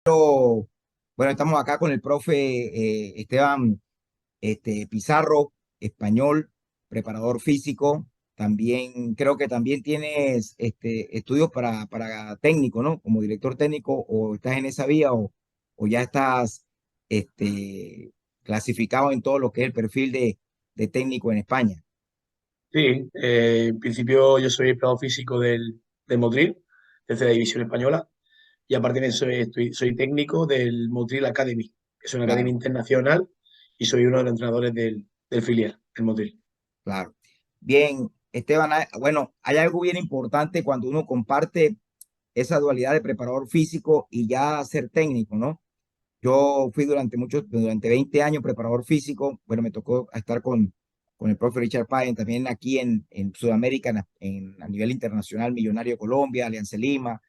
Bueno, estamos acá con el profe Esteban Pizarro, español, preparador físico. También creo que también tienes estudios para técnico, ¿no? Como director técnico, o estás en esa vía o ya estás este, clasificado en todo lo que es el perfil de técnico en España. Sí, en principio yo soy preparador físico del Motril, desde la división española, y aparte de eso soy técnico del Motril Academy, que es una academia Claro, internacional, y soy uno de los entrenadores del filial, del Motril. claro. Bien, Esteban, bueno, hay algo bien importante cuando uno comparte esa dualidad de preparador físico y ya ser técnico, ¿no? Yo fui durante 20 años preparador físico. Bueno, me tocó estar con el profe Richard Payne, también aquí en Sudamérica, a nivel internacional, Millonario de Colombia, Alianza Lima,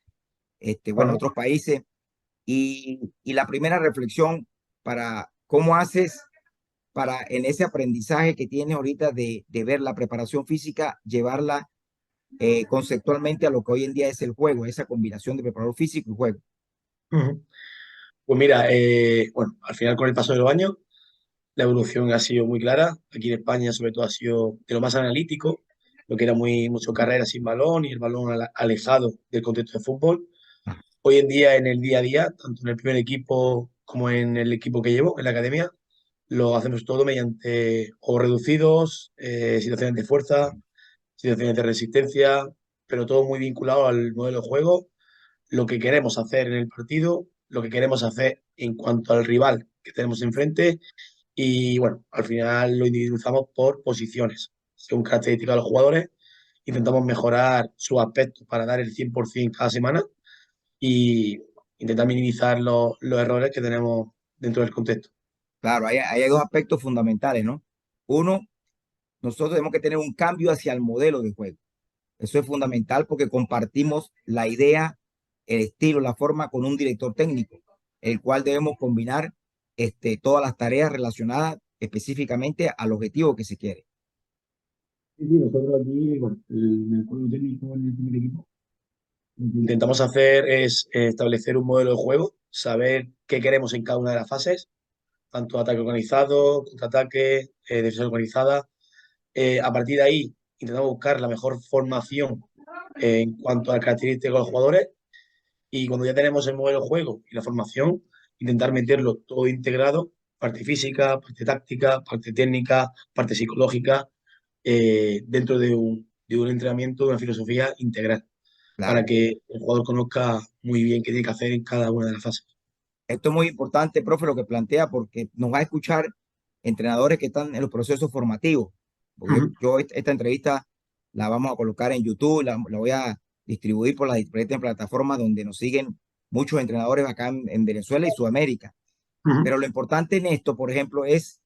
bueno, Ajá. otros países. Y la primera reflexión para cómo haces para en ese aprendizaje que tienes ahorita de ver la preparación física, llevarla conceptualmente a lo que hoy en día es el juego, esa combinación de preparador físico y juego. Ujú. Pues mira, bueno, al final con el paso de los años, la evolución ha sido muy clara. Aquí en España, sobre todo, ha sido de lo más analítico, lo que era mucho carrera sin balón y el balón alejado del contexto de fútbol. Hoy en día, en el día a día, tanto en el primer equipo como en el equipo que llevo, en la academia, lo hacemos todo mediante juegos reducidos, situaciones de fuerza, situaciones de resistencia, pero todo muy vinculado al modelo de juego, lo que queremos hacer en el partido, lo que queremos hacer en cuanto al rival que tenemos enfrente y bueno, al final lo individualizamos por posiciones, según características de los jugadores, intentamos mejorar su aspecto para dar el 100% cada semana y intentar minimizar los errores que tenemos dentro del contexto. Claro, hay dos aspectos fundamentales, ¿no? Uno, nosotros tenemos que tener un cambio hacia el modelo de juego. Eso es fundamental porque compartimos la idea, el estilo, la forma con un director técnico, el cual debemos combinar todas las tareas relacionadas específicamente al objetivo que se quiere. Sí, sí, nosotros aquí, bueno, en el cuerpo técnico, en el primer equipo, lo que intentamos hacer es establecer un modelo de juego, saber qué queremos en cada una de las fases, tanto ataque organizado, contraataque, defensa organizada. A partir de ahí, intentamos buscar la mejor formación en cuanto a las características de los jugadores y cuando ya tenemos el modelo de juego y la formación, intentar meterlo todo integrado, parte física, parte táctica, parte técnica, parte psicológica, dentro de un entrenamiento, de una filosofía integral, para Claro. que el jugador conozca muy bien qué tiene que hacer en cada una de las fases. Esto es muy importante, profe, lo que plantea, porque nos va a escuchar entrenadores que están en los procesos formativos. Porque Ujú, esta entrevista la vamos a colocar en YouTube, la voy a distribuir por las diferentes plataformas donde nos siguen muchos entrenadores acá en Venezuela y Sudamérica. ujú. Pero lo importante en esto, por ejemplo, es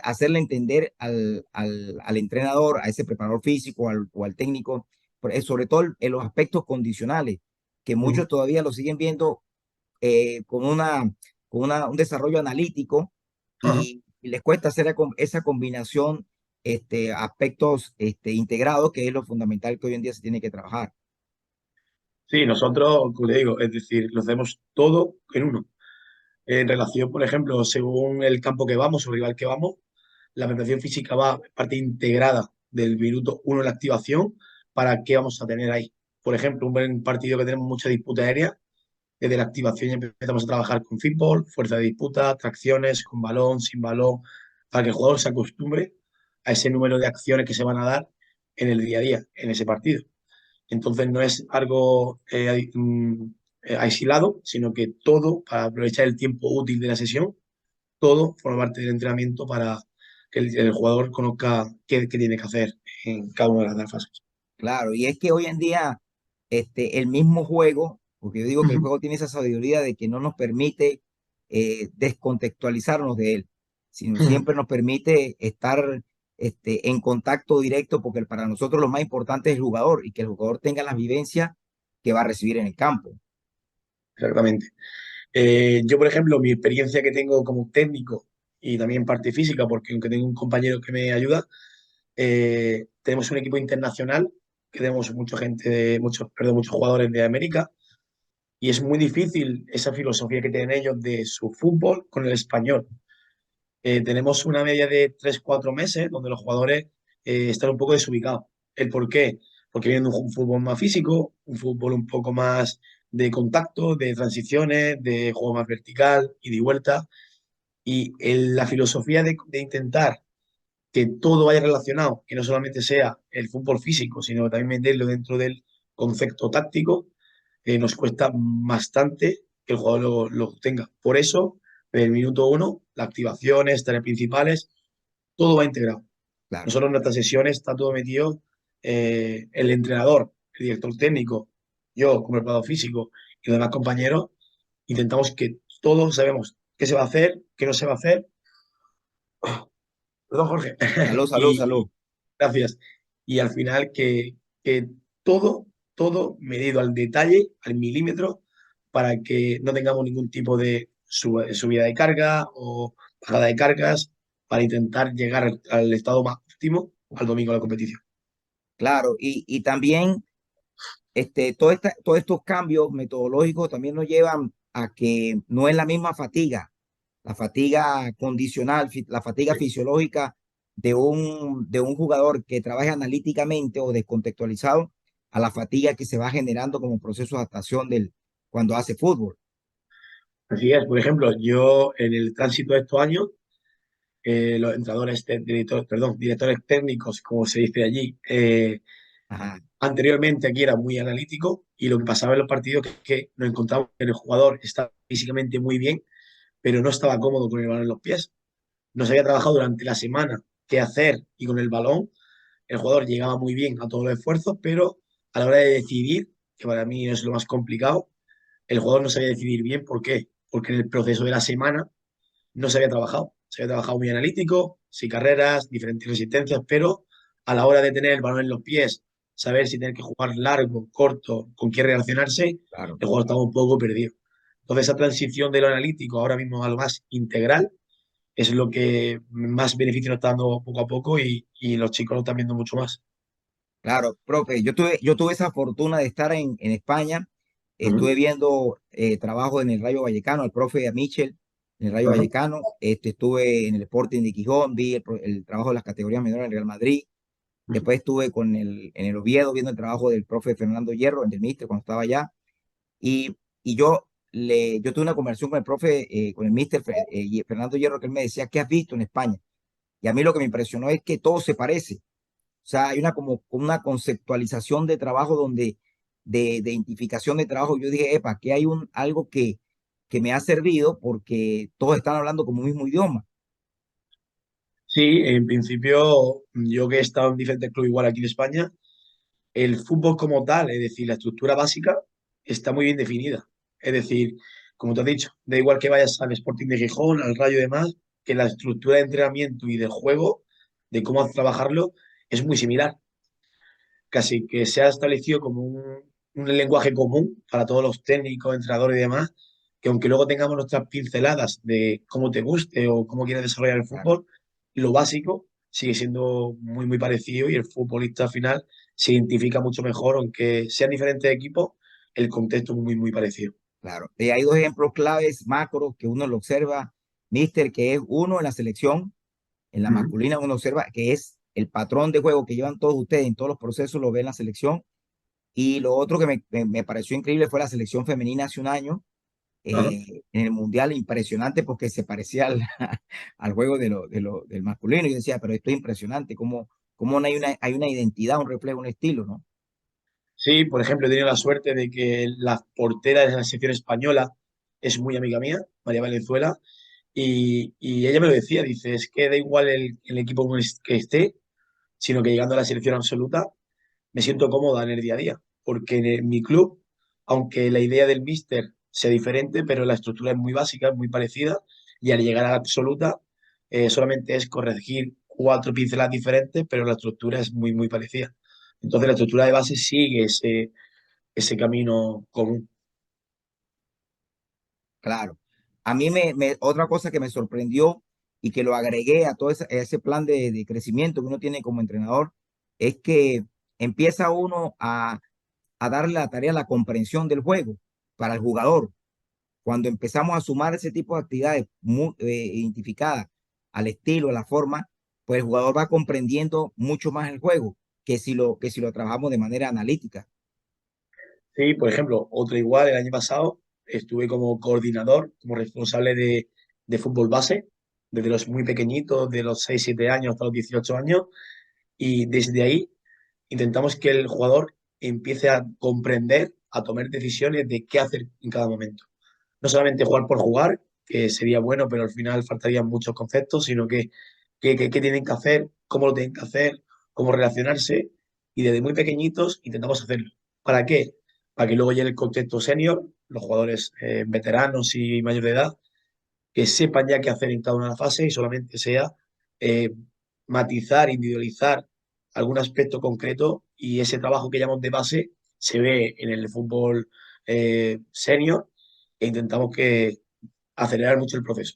hacerle entender al entrenador, a ese preparador físico o al técnico, sobre todo en los aspectos condicionales, que Ujú. muchos todavía lo siguen viendo con un desarrollo analítico Ajá. y les cuesta hacer esa combinación, aspectos integrados, que es lo fundamental que hoy en día se tiene que trabajar. Sí, nosotros, como te digo, es decir, lo hacemos todo en uno. En relación, por ejemplo, según el campo que vamos o rival que vamos, la preparación física va parte integrada del minuto uno de la activación para qué vamos a tener ahí. Por ejemplo, un buen partido que tenemos mucha disputa aérea, desde la activación ya empezamos a trabajar con fútbol, fuerza de disputa, tracciones, con balón, sin balón, para que el jugador se acostumbre a ese número de acciones que se van a dar en el día a día, en ese partido. Entonces no es algo aislado, sino que todo, para aprovechar el tiempo útil de la sesión, todo forma parte del entrenamiento para que el jugador conozca qué tiene que hacer en cada una de las fases. Claro, y es que hoy en día el mismo juego, porque yo digo que el Ujú, juego tiene esa sabiduría de que no nos permite descontextualizarnos de él, sino ujú. siempre nos permite estar en contacto directo, porque para nosotros lo más importante es el jugador y que el jugador tenga las vivencias que va a recibir en el campo. Exactamente. Yo, por ejemplo, mi experiencia que tengo como técnico y también parte física, porque aunque tengo un compañero que me ayuda, tenemos un equipo internacional que tenemos mucha gente, muchos jugadores de América Y es muy difícil esa filosofía que tienen ellos de su fútbol con el español. Tenemos una media de 3 4 meses donde los jugadores están un poco desubicados. ¿El por qué? Porque vienen de un fútbol más físico, un fútbol un poco más de contacto, de transiciones, de juego más vertical y de vuelta. Y la filosofía de intentar que todo vaya relacionado, que no solamente sea el fútbol físico, sino también meterlo dentro del concepto táctico, nos cuesta bastante que el jugador lo tenga. Por eso, desde el minuto uno, las activaciones, tareas principales, todo va integrado. Claro, Nosotros en nuestras sesiones está todo metido, el entrenador, el director técnico, yo como preparador físico y los demás compañeros, intentamos que todos sabemos qué se va a hacer, qué no se va a hacer. Perdón, Jorge. salud, salud, y, salud. Gracias. Y al final que todo, todo medido al detalle, al milímetro, para que no tengamos ningún tipo de subida de carga o bajada de cargas, para intentar llegar al estado más óptimo al domingo de la competición. Claro, y también todos estos cambios metodológicos también nos llevan a que no es la misma fatiga, la fatiga condicional, la fatiga Sí. fisiológica de un jugador que trabaja analíticamente o descontextualizado a la fatiga que se va generando como proceso de adaptación cuando hace fútbol. Así es. Por ejemplo, yo en el tránsito de estos años, los entrenadores, directores técnicos, como se dice allí, Ajá, anteriormente aquí era muy analítico y lo que pasaba en los partidos es que nos encontramos que el jugador estaba físicamente muy bien, pero no estaba cómodo con el balón en los pies. No se había trabajado durante la semana qué hacer y con el balón el jugador llegaba muy bien a todos los esfuerzos, pero a la hora de decidir, que para mí es lo más complicado, el jugador no sabía decidir bien. ¿Por qué? Porque en el proceso de la semana no se había trabajado. Se había trabajado muy analítico, sí carreras, diferentes resistencias, pero a la hora de tener el balón en los pies, saber si tener que jugar largo, corto, con quién relacionarse, claro. el juego estaba un poco perdido. Entonces, esa transición de lo analítico ahora mismo a lo más integral es lo que más beneficio nos está dando poco a poco y los chicos lo están viendo mucho más. Claro, profe, yo tuve esa fortuna de estar en España. Ujú. Estuve viendo trabajo en el Rayo Vallecano, el profe Michel en el Rayo Ajá, Vallecano. Estuve en el Sporting de Gijón, vi el trabajo de las categorías menores en Real Madrid. ujú, Después estuve en el Oviedo viendo el trabajo del profe Fernando Hierro, en el Mister, cuando estaba allá. Y yo tuve una conversación con el profe, con el Mister Fernando Hierro, que él me decía, ¿qué has visto en España? Y a mí lo que me impresionó es que todo se parece. O sea, hay como una conceptualización de trabajo de identificación de trabajo. Yo dije, epa, aquí hay algo que me ha servido porque todos están hablando como un mismo idioma. sí, en principio, yo que he estado en diferentes clubes igual aquí en España, el fútbol como tal, es decir, la estructura básica, está muy bien definida. Es decir, como te has dicho, da igual que vayas al Sporting de Gijón, al Rayo y demás, que la estructura de entrenamiento y del juego, de cómo trabajarlo, es muy similar. Casi que se ha establecido como un lenguaje común para todos los técnicos, entrenadores y demás, que aunque luego tengamos nuestras pinceladas de cómo te guste o cómo quieres desarrollar el Claro, fútbol, lo básico sigue siendo muy, muy parecido y el futbolista al final se identifica mucho mejor, aunque sean diferentes equipos, el contexto es muy, muy parecido. claro. Hay dos ejemplos claves, macros, que uno lo observa, Mister, que es uno en la selección, en la Ujú. masculina uno observa que es el patrón de juego que llevan todos ustedes en todos los procesos, lo ve en la selección. Y lo otro que me pareció increíble fue la selección femenina hace un año, Ajá. en el Mundial, impresionante porque se parecía al juego del masculino. Y yo decía, pero esto es impresionante, cómo no hay una identidad, un reflejo, un estilo, ¿no? Sí, por ejemplo, he tenido la suerte de que la portera de la selección española es muy amiga mía, María Valenzuela. Y ella me lo decía, dice, es que da igual el equipo que esté, sino que llegando a la selección absoluta me siento cómoda en el día a día, porque en mi club, aunque la idea del míster sea diferente, pero la estructura es muy básica, es muy parecida, y al llegar a la absoluta solamente es corregir 4 pinceladas diferentes, pero la estructura es muy, muy parecida. Entonces la estructura de base sigue ese camino común. Claro. A mí otra cosa que me sorprendió y que lo agregué a todo ese plan de crecimiento que uno tiene como entrenador es que empieza uno a darle la tarea a la comprensión del juego. para el jugador. Cuando empezamos a sumar ese tipo de actividades identificadas al estilo, a la forma, pues el jugador va comprendiendo mucho más el juego que si lo trabajamos de manera analítica. Sí, por ejemplo, otro igual, el año pasado estuve como coordinador, como responsable de fútbol base, desde los muy pequeñitos, de los 6 7 años hasta los 18 años, y desde ahí intentamos que el jugador empiece a comprender, a tomar decisiones de qué hacer en cada momento. No solamente jugar por jugar, que sería bueno, pero al final faltarían muchos conceptos, sino que qué tienen que hacer, cómo lo tienen que hacer, cómo relacionarse, y desde muy pequeñitos intentamos hacerlo. ¿Para qué? Para que luego llegue el contexto senior, los jugadores veteranos y mayores de edad, que sepan ya qué hacer en cada una de las fases y solamente sea eh, matizar, individualizar algún aspecto concreto, y ese trabajo que llamamos de base se ve en el fútbol senior, e intentamos que acelerar mucho el proceso.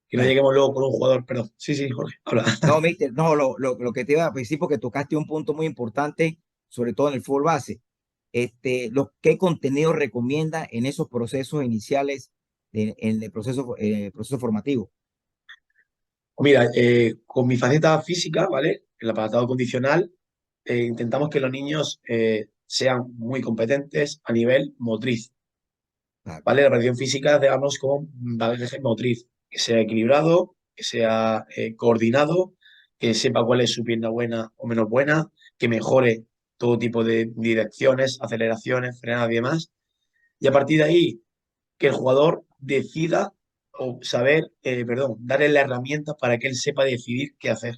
Que no Claro. lleguemos luego con un jugador, perdón. Sí, sí, Jorge, habla. No, mister, no, lo que te iba a decir, porque tocaste un punto muy importante, sobre todo en el fútbol base. ¿Qué contenido recomienda en esos procesos iniciales, en el proceso formativo? Mira, con mi faceta física, ¿vale? El apartado condicional, intentamos que los niños sean muy competentes a nivel motriz, Claro, ¿vale? La preparación física, digamos, como bagaje motriz, que sea equilibrado, que sea coordinado, que sepa cuál es su pierna buena o menos buena, que mejore todo tipo de direcciones, aceleraciones, frenadas y demás. Y a partir de ahí, que el jugador decida o saber, perdón, darle la herramienta para que él sepa decidir qué hacer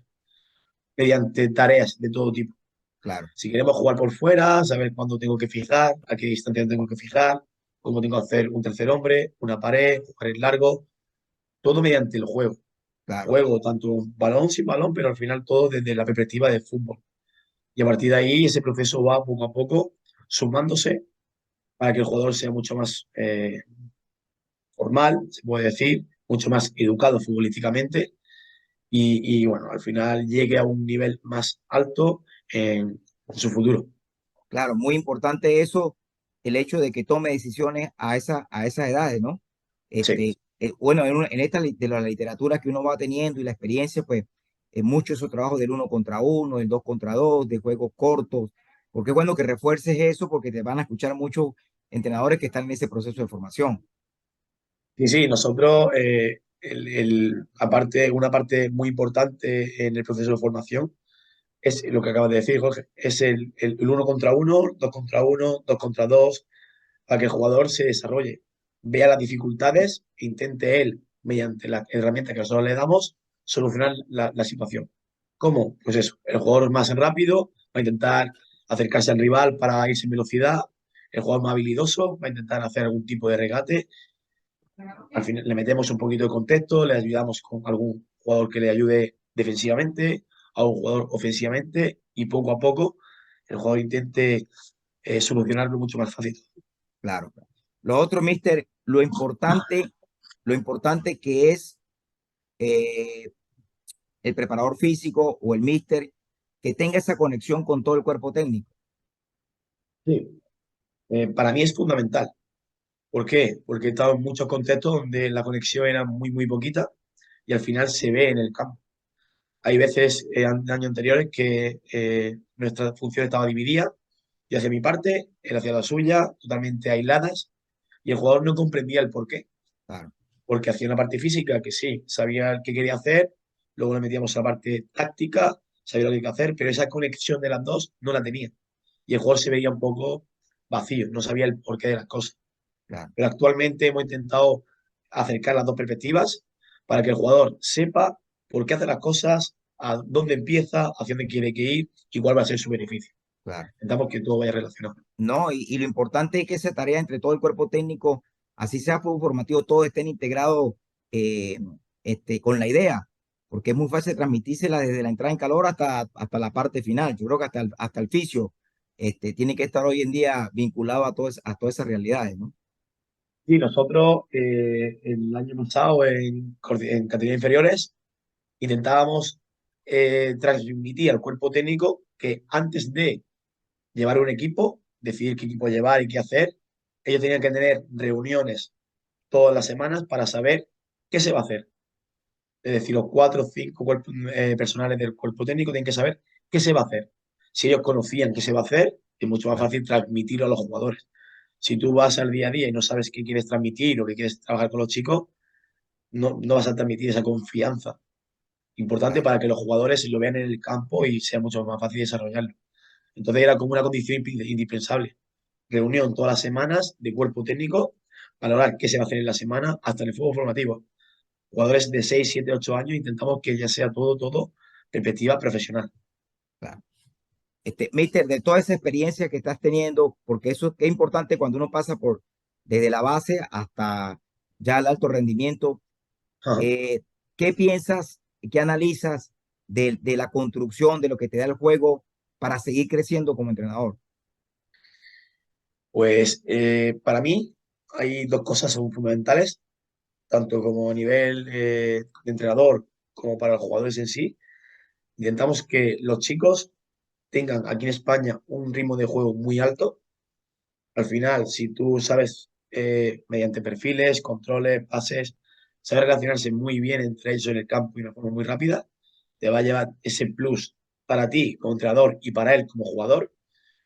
mediante tareas de todo tipo. claro, Si queremos jugar por fuera, saber cuándo tengo que fijar, a qué distancia tengo que fijar, cómo tengo que hacer un tercer hombre, una pared, jugar en largo, todo mediante el juego. claro, Juego tanto balón sin balón, pero al final todo desde la perspectiva de fútbol. Y a partir de ahí ese proceso va poco a poco sumándose para que el jugador sea mucho más formal, se puede decir, mucho más educado futbolísticamente, bueno, al final llegue a un nivel más alto en su futuro. claro. Muy importante eso, el hecho de que tome decisiones a esas edades, ¿no? Sí. Bueno, en esta de la literatura que uno va teniendo y la experiencia, pues, mucho esos trabajos del uno contra uno, del dos contra dos, de juegos cortos, porque es bueno que refuerces eso, porque te van a escuchar muchos entrenadores que están en ese proceso de formación. Sí, sí, nosotros, aparte, una parte muy importante en el proceso de formación es lo que acabas de decir, Jorge, es el uno contra uno, dos contra uno, dos contra dos, para que el jugador se desarrolle, vea las dificultades e intente él, mediante la herramienta que nosotros le damos, solucionar la situación. ¿Cómo? Pues eso, el jugador más rápido va a intentar acercarse al rival para irse en velocidad, el jugador más habilidoso va a intentar hacer algún tipo de regate. Al final le metemos un poquito de contexto, le ayudamos con algún jugador que le ayude defensivamente, a un jugador ofensivamente, y poco a poco el jugador intente solucionarlo mucho más fácil. Claro. Lo otro, mister, lo importante que es eh, el preparador físico o el mister que tenga esa conexión con todo el cuerpo técnico. Sí. Para mí es fundamental. ¿Por qué? Porque he estado en muchos contextos donde la conexión era muy, muy poquita, y al final se ve en el campo. Hay veces en años anteriores que nuestra función estaba dividida. Yo hacía mi parte, él hacía la suya, totalmente aisladas, y el jugador no comprendía el porqué. Claro, Porque hacía una parte física que sí, sabía qué quería hacer, luego le metíamos a la parte táctica, sabía lo que hay que hacer, pero esa conexión de las dos no la tenía. Y el jugador se veía un poco vacío, no sabía el porqué de las cosas. claro, Pero actualmente hemos intentado acercar las dos perspectivas para que el jugador sepa por qué hace las cosas, a dónde empieza, hacia dónde quiere que ir y cuál va a ser su beneficio. claro. Intentamos que todo vaya relacionado. No, y lo importante es que esa tarea entre todo el cuerpo técnico, así sea fútbol formativo, todos estén integrados eh, con la idea, porque es muy fácil transmitírsela desde la entrada en calor hasta la parte final. Yo creo que hasta el fisio tiene que estar hoy en día vinculado a todas esas realidades, ¿no? Y nosotros el año pasado en categorías inferiores intentábamos transmitir al cuerpo técnico que antes de llevar un equipo, decidir qué equipo llevar y qué hacer, ellos tenían que tener reuniones todas las semanas para saber qué se va a hacer. Es decir, los cuatro o cinco personales del cuerpo técnico tienen que saber qué se va a hacer. Si ellos conocían qué se va a hacer, es mucho más Claro, fácil transmitirlo a los jugadores. Si tú vas al día a día y no sabes qué quieres transmitir o qué quieres trabajar con los chicos, no vas a transmitir esa confianza. Importante claro. para que los jugadores lo vean en el campo y sea mucho más fácil desarrollarlo. Entonces era como una condición indispensable. Reunión todas las semanas de cuerpo técnico para hablar qué se va a hacer en la semana hasta en el fútbol formativo. Jugadores de 6 7 8 años, intentamos que ya sea todo perspectiva profesional. Claro. Mister, de toda esa experiencia que estás teniendo, porque eso es importante cuando uno pasa por desde la base hasta ya el alto rendimiento, Ajá. eh, ¿qué piensas, qué analizas de la construcción, de lo que te da el juego para seguir creciendo como entrenador? Pues para mí hay dos cosas son fundamentales, tanto como a nivel de entrenador como para los jugadores en sí. Intentamos que los chicos tengan aquí en España un ritmo de juego muy alto. Al final, si tú sabes, mediante perfiles, controles, pases, saber relacionarse muy bien entre ellos en el campo y de una forma muy rápida, te va a llevar ese plus para ti como entrenador y para él como jugador.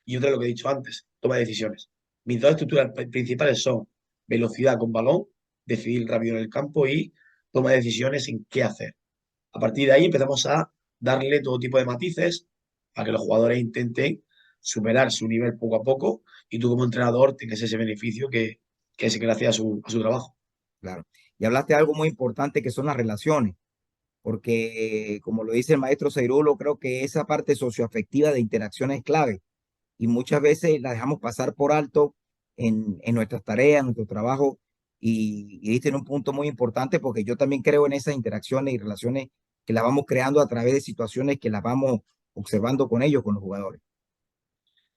Y otra, lo que he dicho antes, toma de decisiones. Mis dos estructuras principales son velocidad con balón, decidir rápido en el campo y toma de decisiones en qué hacer. A partir de ahí empezamos a darle todo tipo de matices para que los jugadores intenten superar su nivel poco a poco y tú como entrenador tengas ese beneficio que es gracias a su trabajo. Claro. Y hablaste de algo muy importante que son las relaciones, porque como lo dice el maestro Ceirulo, creo que esa parte socioafectiva de interacción es clave y muchas veces la dejamos pasar por alto en nuestras tareas, en nuestro trabajo, y diste en un punto muy importante porque yo también creo en esas interacciones y relaciones que las vamos creando a través de situaciones que las vamos observando con ellos, con los jugadores.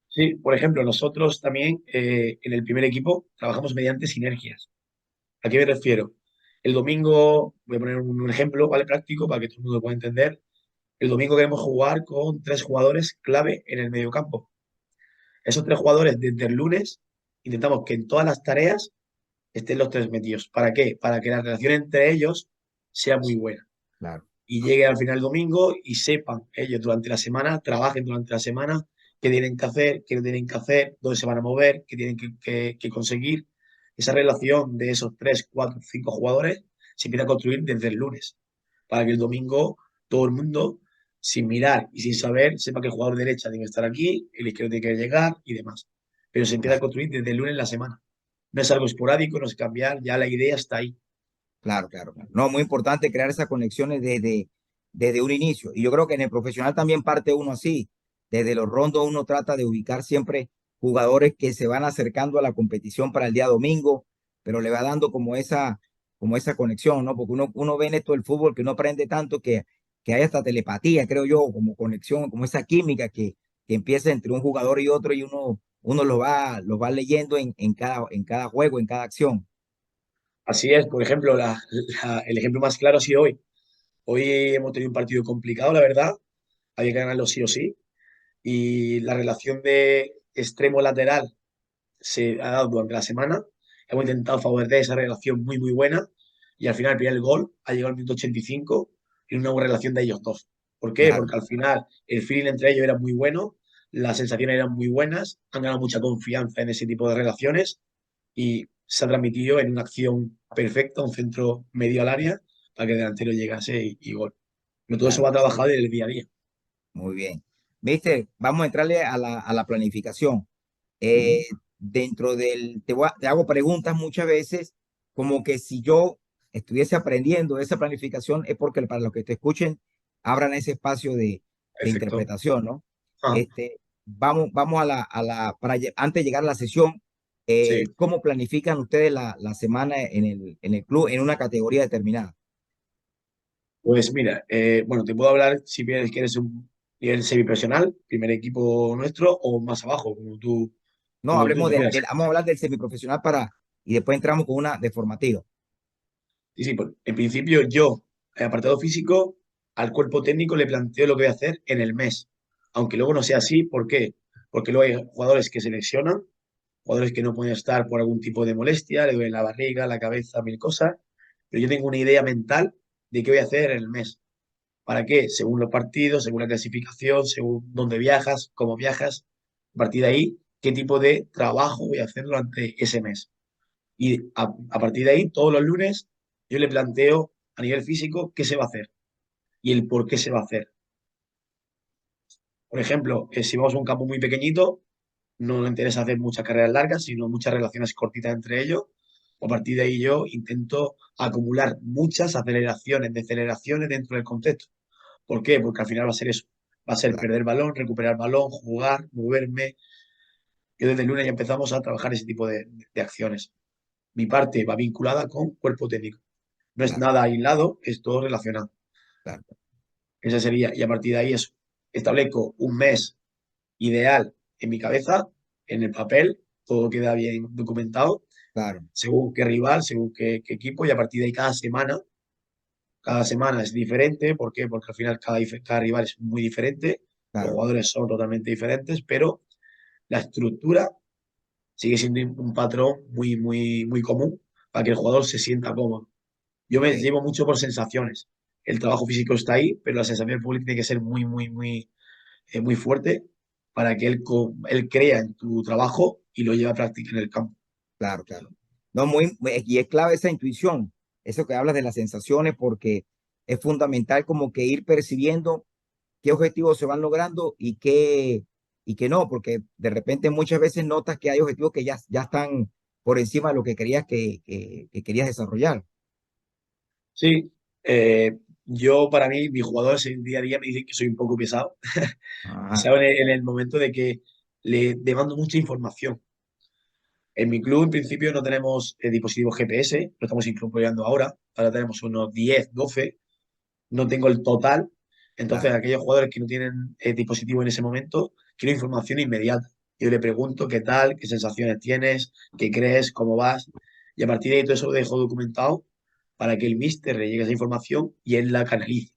Sí, por ejemplo, nosotros también en el primer equipo trabajamos mediante sinergias. ¿A qué me refiero? El domingo, voy a poner un ejemplo, ¿vale? Práctico para que todo el mundo lo pueda entender. El domingo queremos jugar con tres jugadores clave en el mediocampo. Esos tres jugadores desde el lunes intentamos que en todas las tareas estén los tres metidos. ¿Para qué? Para que la relación entre ellos sea muy buena. Claro, Y lleguen al final del domingo y sepan ellos durante la semana, trabajen durante la semana, qué tienen que hacer, qué no tienen que hacer, dónde se van a mover, qué tienen que conseguir. Esa relación de esos tres, cuatro, cinco jugadores se empieza a construir desde el lunes, para que el domingo todo el mundo, sin mirar y sin saber, sepa que el jugador derecha tiene que estar aquí, el izquierdo tiene que llegar y demás. Pero se empieza a claro, construir desde el lunes en la semana. No es algo esporádico, no es cambiar, ya la idea está ahí. claro, claro, claro. No, muy importante crear esas conexiones desde un inicio. Y yo creo que en el profesional también parte uno así. Desde los rondos uno trata de ubicar siempre jugadores que se van acercando a la competición para el día domingo, pero le va dando como esa conexión, ¿no? Porque uno ve en esto del fútbol que uno aprende tanto que hay hasta telepatía, creo yo, como conexión, como esa química que empieza entre un jugador y otro y uno lo va leyendo en cada juego, en cada acción. Así es, por ejemplo, el ejemplo más claro ha sido hoy. Hoy hemos tenido un partido complicado, la verdad. Había que ganarlo sí o sí. Y la relación de extremo-lateral se ha dado durante la semana. Hemos intentado favorecer esa relación muy, muy buena. Y al final, el primer gol ha llegado al minuto 85 en una buena relación de ellos dos. ¿Por qué? Claro, Porque al final el feeling entre ellos era muy bueno, las sensaciones eran muy buenas, han ganado mucha confianza en ese tipo de relaciones y se ha transmitido en una acción perfecta, un centro medio al área, para que el delantero llegase y gol. Pero todo eso claro. va trabajado en el día a día. Muy bien. Viste, vamos a entrarle a la planificación. Ujú. Dentro te hago preguntas muchas veces, como que si yo estuviese aprendiendo esa planificación, es porque para los que te escuchen, abran ese espacio de Perfecto. interpretación, ¿no? Ah, Vamos antes de llegar a la sesión, sí, ¿cómo planifican ustedes la semana en el club en una categoría determinada? pues mira, bueno, te puedo hablar si quieres un nivel semiprofesional, primer equipo nuestro, o más abajo, No, como tú hablemos prefieras. vamos a hablar del semiprofesional y después entramos con una de formativa. Sí, sí, pues, en principio yo, apartado físico, al cuerpo técnico le planteo lo que voy a hacer en el mes. Aunque luego no sea así, ¿por qué? Porque luego hay jugadores que se lesionan jugadores que no pueden estar por algún tipo de molestia, le duele la barriga, la cabeza, mil cosas, pero yo tengo una idea mental de qué voy a hacer en el mes. ¿Para qué? Según los partidos, según la clasificación, según dónde viajas, cómo viajas. A partir de ahí, qué tipo de trabajo voy a hacer durante ese mes. Y a partir de ahí, todos los lunes, yo le planteo a nivel físico qué se va a hacer y el por qué se va a hacer. Por ejemplo, si vamos a un campo muy pequeñito, no me interesa hacer muchas carreras largas, sino muchas relaciones cortitas entre ellos. A partir de ahí yo intento acumular muchas aceleraciones, deceleraciones dentro del contexto. ¿Por qué? Porque al final va a ser eso. Va a ser Claro, perder balón, recuperar balón, jugar, moverme. Yo desde el lunes ya empezamos a trabajar ese tipo de acciones. Mi parte va vinculada con cuerpo técnico. No es claro, nada aislado, es todo relacionado. claro, Esa sería, y a partir de ahí eso. Establezco un mes ideal en mi cabeza, en el papel, todo queda bien documentado, claro, según qué rival, según qué equipo, y a partir de ahí cada semana es diferente. ¿Por qué? Porque al final cada rival es muy diferente, los claro, jugadores son totalmente diferentes, pero la estructura sigue siendo un patrón muy, muy, muy común para que el jugador se sienta cómodo. Yo me ok, llevo mucho por sensaciones. El trabajo físico está ahí, pero la sensación del público tiene que ser muy, muy, muy, muy fuerte para que él crea en tu trabajo y lo lleve a práctica en el campo. claro, claro. No, y es clave esa intuición, eso que hablas de las sensaciones, porque es fundamental como que ir percibiendo qué objetivos se van logrando y qué no, porque de repente muchas veces notas que hay objetivos que ya están por encima de lo que querías que querías desarrollar. Sí, yo para mí, mis jugadores en el día a día me dicen que soy un poco pesado, Ah, pesado en el momento de que le demando mucha información. En mi club, en principio, no tenemos dispositivos GPS, lo estamos incorporando ahora tenemos unos 10, 12, no tengo el total. Entonces, claro, aquellos jugadores que no tienen dispositivo en ese momento, quiero información inmediata. Yo le pregunto qué tal, qué sensaciones tienes, qué crees, cómo vas. Y a partir de ahí todo eso lo dejo documentado para que el míster le llegue esa información y él la canalice.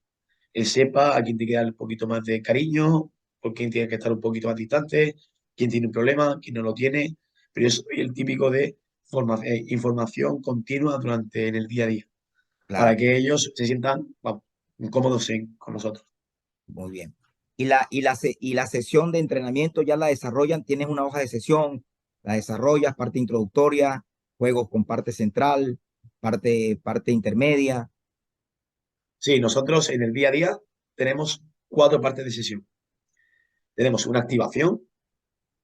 Él sepa a quién tiene que dar un poquito más de cariño, por quién tiene que estar un poquito más distante, quién tiene un problema, quién no lo tiene. Pero yo soy el típico de información continua durante en el día a día para claro, que ellos se sientan, vamos, cómodos con nosotros. muy bien. Y la sesión de entrenamiento ya la desarrollan, tienes una hoja de sesión, la desarrollas, parte introductoria, juegos con parte central, parte intermedia. Sí, nosotros en el día a día tenemos cuatro partes de sesión. Tenemos una activación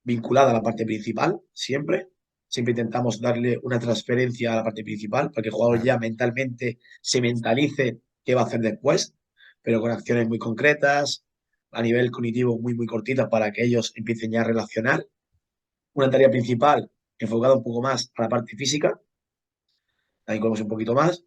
vinculada a la parte principal, siempre. Siempre intentamos darle una transferencia a la parte principal para que el jugador Claro, ya mentalmente se mentalice qué va a hacer después, pero con acciones muy concretas, a nivel cognitivo muy, muy cortitas para que ellos empiecen ya a relacionar. Una tarea principal enfocada un poco más a la parte física, ahí comemos un poquito más.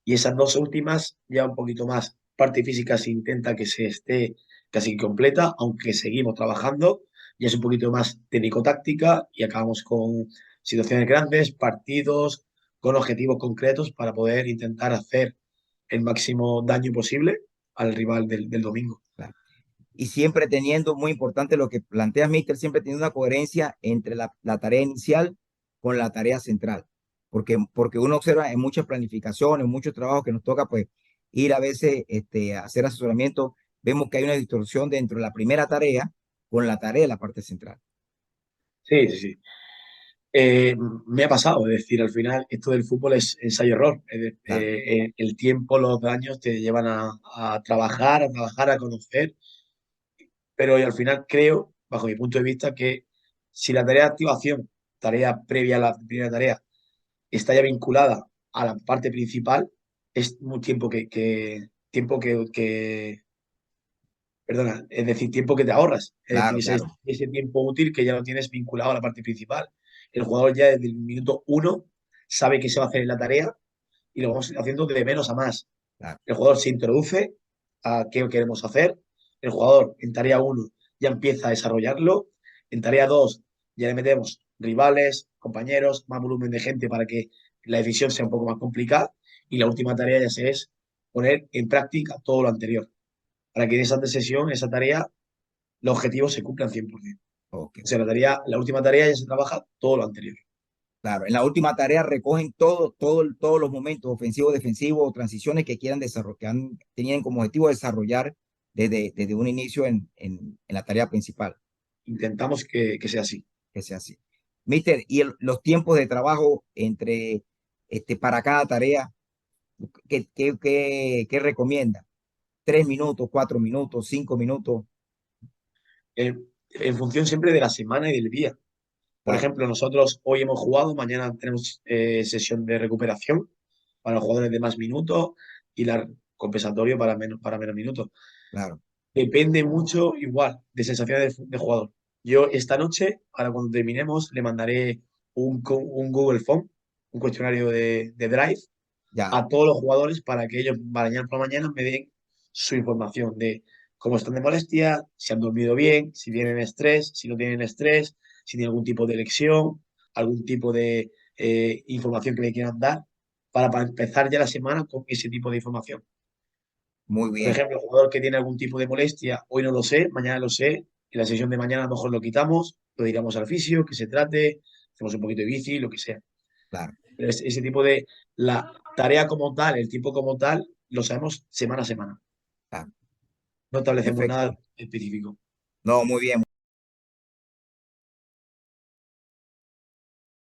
Y esas dos últimas, ya un poquito más, parte física se intenta que se esté casi completa, aunque seguimos trabajando, ya es un poquito más técnico-táctica y acabamos con situaciones grandes, partidos, con objetivos concretos para poder intentar hacer el máximo daño posible al rival del domingo. claro. Y siempre teniendo, muy importante lo que plantea Mister, siempre teniendo una coherencia entre la tarea inicial con la tarea central. Porque uno observa en muchas planificaciones, en muchos trabajos que nos toca pues ir a veces a hacer asesoramiento, vemos que hay una distorsión dentro de la primera tarea con la tarea de la parte central. Sí, sí, sí. Me ha pasado, es decir, al final esto del fútbol es ensayo-error. Claro, El tiempo, los años te llevan a trabajar, a conocer, pero al final creo, bajo mi punto de vista, que si la tarea de activación, tarea previa a la primera tarea, está ya vinculada a la parte principal, es un tiempo perdona, es decir, tiempo que te ahorras. Es decir, claro, claro, ese tiempo útil que ya lo tienes vinculado a la parte principal. El jugador ya desde el minuto uno sabe qué se va a hacer en la tarea y lo vamos haciendo de menos a más. claro, El jugador se introduce a qué queremos hacer. El jugador en tarea uno ya empieza a desarrollarlo. En tarea 2 ya le metemos rivales, compañeros, más volumen de gente para que la decisión sea un poco más complicada. Y la última tarea ya se es poner en práctica todo lo anterior para que en esa sesión, esa tarea, los objetivos se cumplan 100%. Ok, O sea, la última tarea ya se trabaja todo lo anterior. claro. En la última tarea recogen todos los momentos ofensivos, defensivos, transiciones que quieran desarrollar, tenían como objetivo desarrollar desde un inicio en la tarea principal, Intentamos que sea así. que sea así. Mister, y los tiempos de trabajo para cada tarea, ¿qué recomienda? ¿3 minutos, 4 minutos, 5 minutos? Eh, en función siempre de la semana y del día. Por Claro, ejemplo, nosotros hoy hemos jugado, mañana tenemos sesión de recuperación para los jugadores de más minutos y la compensatorio para menos minutos. claro. Depende mucho, igual, de sensaciones de jugador. Yo esta noche, ahora cuando terminemos, le mandaré un Google Form, un cuestionario de Drive Ya, a todos los jugadores para que ellos mañana por la mañana me den su información de cómo están de molestia, si han dormido bien, si tienen estrés, si no tienen estrés, si tienen algún tipo de lesión, algún tipo de información que le quieran dar, para empezar ya la semana con ese tipo de información. muy Por bien, ejemplo, el jugador que tiene algún tipo de molestia, hoy no lo sé, mañana lo sé, en la sesión de mañana a lo mejor lo quitamos, lo diremos al fisio, que se trate, hacemos un poquito de bici, lo que sea. claro, Pero ese tipo de, la tarea como tal, el tipo como tal, lo sabemos semana a semana. claro. No establecemos Perfecto. nada específico. No, muy bien.